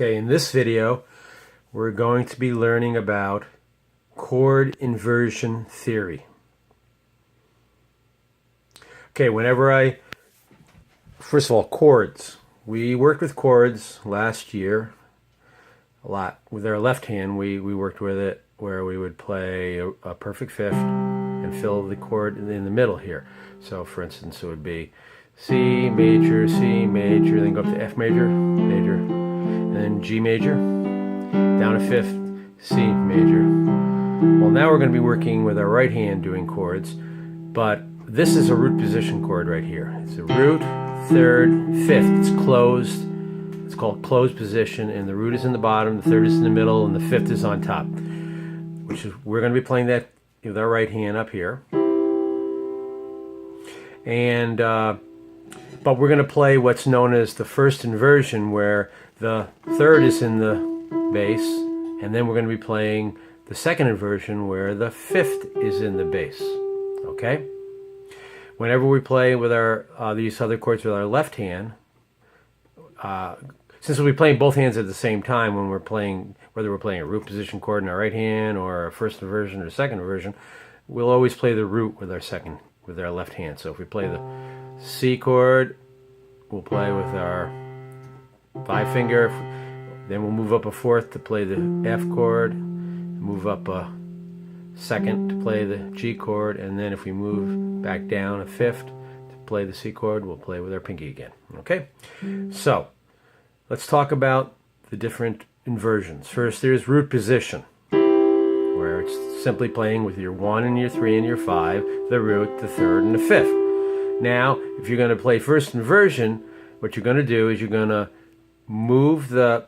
Okay, in this video, we're going to be learning about chord inversion theory. Okay, first of all, chords. We worked with chords last year a lot. With our left hand, we worked with it where we would play a perfect fifth and fill the chord in the middle here. So, for instance, it would be C major, then go up to F major, and then G major, down a fifth, C major. Well, now we're going to be working with our right hand doing chords, but this is a root position chord right here. It's a root, third, fifth. It's closed. It's called closed position, and the root is in the bottom, the third is in the middle, and the fifth is on top. We're going to be playing that with our right hand up here. And but we're going to play what's known as the first inversion, where the third is in the bass, and then we're going to be playing the second inversion where the fifth is in the bass. Okay? Whenever we play with our these other chords with our left hand, since we'll be playing both hands at the same time when we're playing, whether we're playing a root position chord in our right hand or a first inversion or second inversion, we'll always play the root with our left hand. So if we play the C chord, we'll play with our 5 finger, then we'll move up a fourth to play the F chord, move up a second to play the G chord, and then if we move back down a fifth to play the C chord, we'll play with our pinky again. Okay? So, let's talk about the different inversions. First, there's root position, where it's simply playing with your 1 and your 3 and your 5, the root, the third, and the fifth. Now, if you're going to play first inversion, what you're going to do is you're going to move the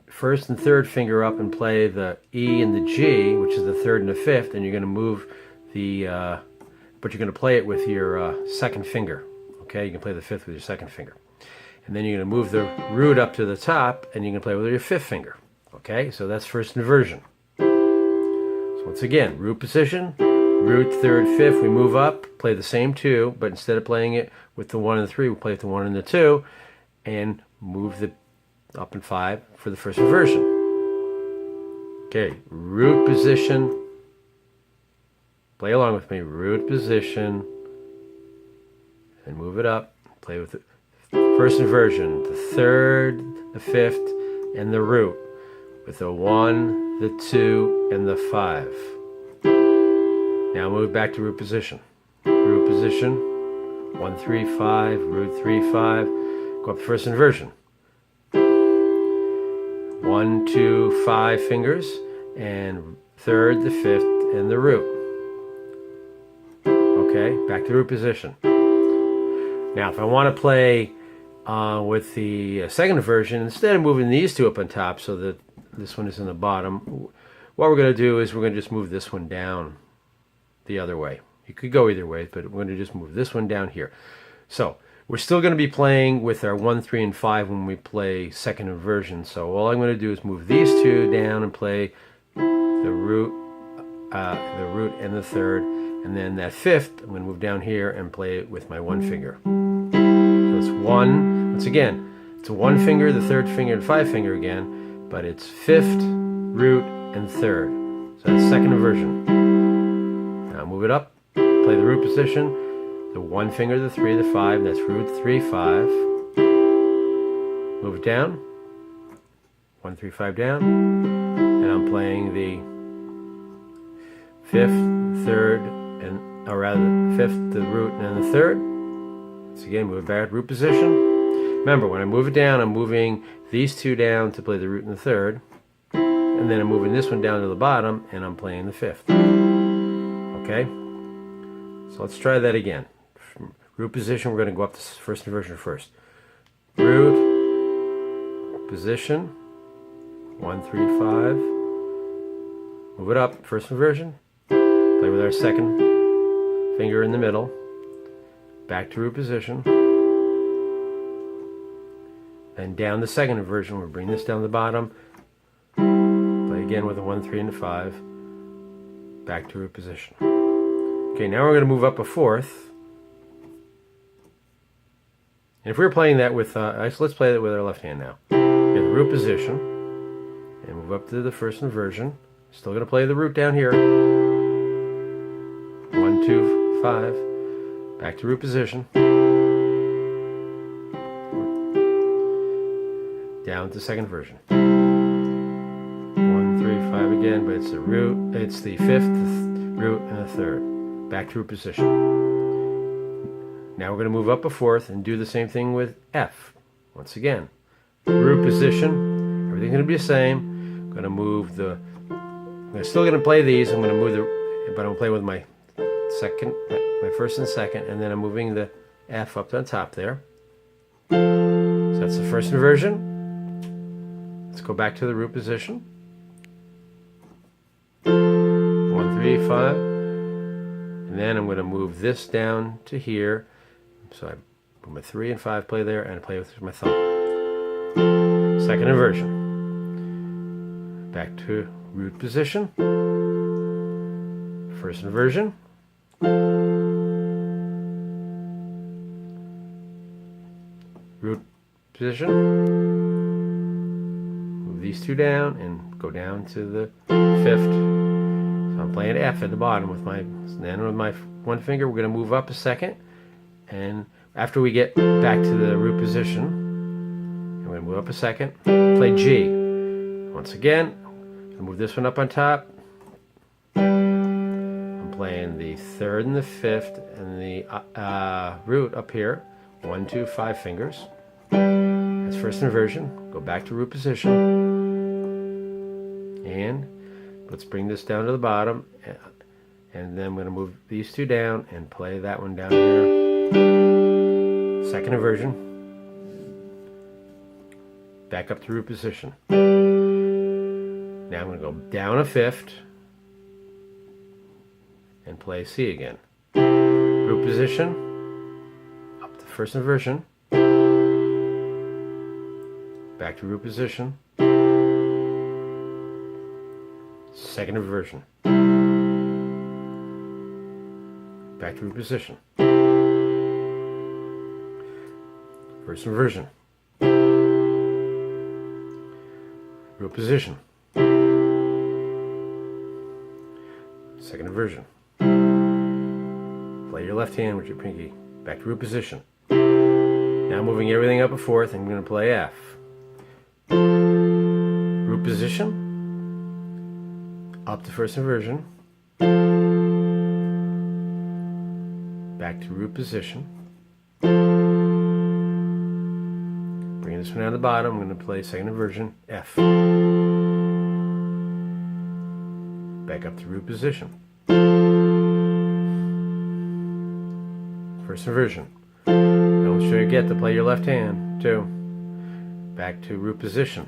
first and third finger up and play the E and the G, which is the third and the fifth, and you're going to move the, but you're going to play it with your second finger. Okay, you can play the fifth with your second finger. And then you're going to move the root up to the top, and you can play with your fifth finger. Okay, so that's first inversion. So once again, root position, root, third, fifth, we move up, play the same two, but instead of playing it with the 1 and the 3, we play with the 1 and the 2, and move the up and 5 for the first inversion. Okay, root position, play along with me, root position, and move it up, play with the first inversion, the third, the fifth, and the root, with the 1, the 2, and the 5. Now move back to root position. Root position, 1, 3, 5, root 3, 5, go up to first inversion. 1, 2, 5 fingers, and third, the fifth, and the root. Okay, back to root position. Now, if I want to play with the second inversion, instead of moving these two up on top so that this one is in the bottom, what we're going to do is we're going to just move this one down the other way. You could go either way, but we're going to just move this one down here. So, we're still going to be playing with our 1, 3, and 5 when we play second inversion. So all I'm going to do is move these two down and play the root and the third, and then that fifth, I'm going to move down here and play it with my 1 finger. So it's 1, once again, it's a 1 finger, the third finger, and 5 finger again, but it's fifth, root, and third. So that's second inversion. Now move it up, play the root position, the 1 finger, the 3, the 5, that's root 3, 5. Move it down, 1, 3, 5 down, and I'm playing the fifth, third, or rather the fifth, the root, and then the third. So again, move it back, root position. Remember, when I move it down, I'm moving these two down to play the root and the third, and then I'm moving this one down to the bottom, and I'm playing the fifth. Okay? So let's try that again. Root position, we're going to go up to first inversion first. Root, position, 1, 3, 5. Move it up, first inversion. Play with our second finger in the middle. Back to root position. And down the second inversion, we'll bring this down the bottom. Play again with a 1, 3, and a 5. Back to root position. Okay, now we're going to move up a fourth. And if we were playing that with, let's play that with our left hand now. root position and move up to the first inversion. Still going to play the root down here. 1, 2, 5. Back to root position. Down to second inversion. 1, 3, 5 again, but it's the root, it's the fifth, root, and the third. Back to root position. Now we're going to move up a fourth and do the same thing with F. Once again, root position, everything's going to be the same. I'm going to move the, I'm still going to play these, I'm going to move the, but I'm going to play with my second, my first and second, and then I'm moving the F up on top there. So that's the first inversion. Let's go back to the root position. 1, 3, 5. And then I'm going to move this down to here. So I put my 3 and 5 play there, and I play with my thumb. Second inversion. Back to root position. First inversion. Root position. Move these two down and go down to the fifth. So I'm playing F at the bottom with my, then with my one finger we're going to move up a second, and after we get back to the root position, I'm going to move up a second, play G. Once again, I'll move this one up on top. I'm playing the third and the fifth and the root up here. 1, 2, 5 fingers. That's first inversion. Go back to root position. And let's bring this down to the bottom. And then I'm going to move these two down and play that one down here. Second inversion. Back up to root position. Now I'm going to go down a fifth and play C again. Root position. Up to first inversion. Back to root position. Second inversion. Back to root position. First inversion. Root position. Second inversion. Play your left hand with your pinky. Back to root position. Now moving everything up a fourth, I'm going to play F. Root position. Up to first inversion. Back to root position. Bring this one down to the bottom. I'm going to play second inversion, F. Back up to root position. First inversion. Don't forget to play your left hand, too. Back to root position.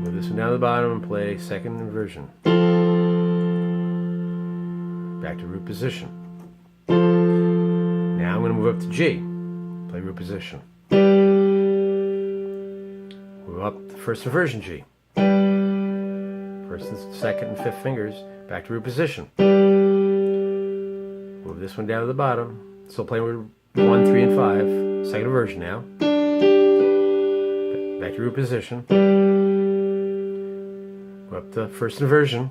Move this one down to the bottom and play second inversion. Back to root position. Now I'm going to move up to G. Play root position. Move up to first inversion G. First and second and fifth fingers. Back to root position. Move this one down to the bottom. Still playing with 1, 3, and 5. Second inversion now. Back to root position. Go up to first inversion.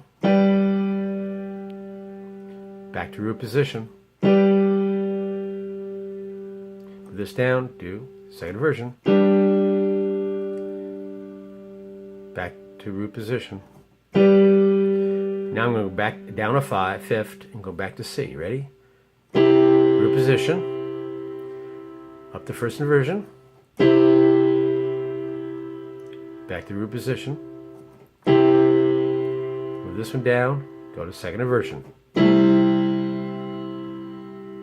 Back to root position. Put this down, do second inversion. Back to root position. Now I'm going to go back down a fifth and go back to C. Ready? Root position. Up to first inversion. Back to root position. Move this one down. Go to second inversion.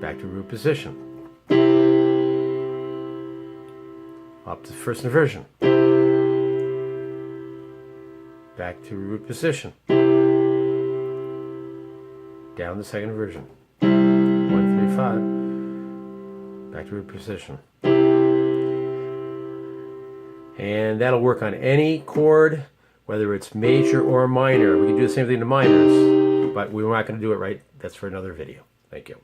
Back to root position. Up to first inversion. Back to root position. Down to second inversion. 1, 3, 5. Back to root position. And that'll work on any chord, whether it's major or minor. We can do the same thing to minors, but we're not going to do it right. That's for another video. Thank you.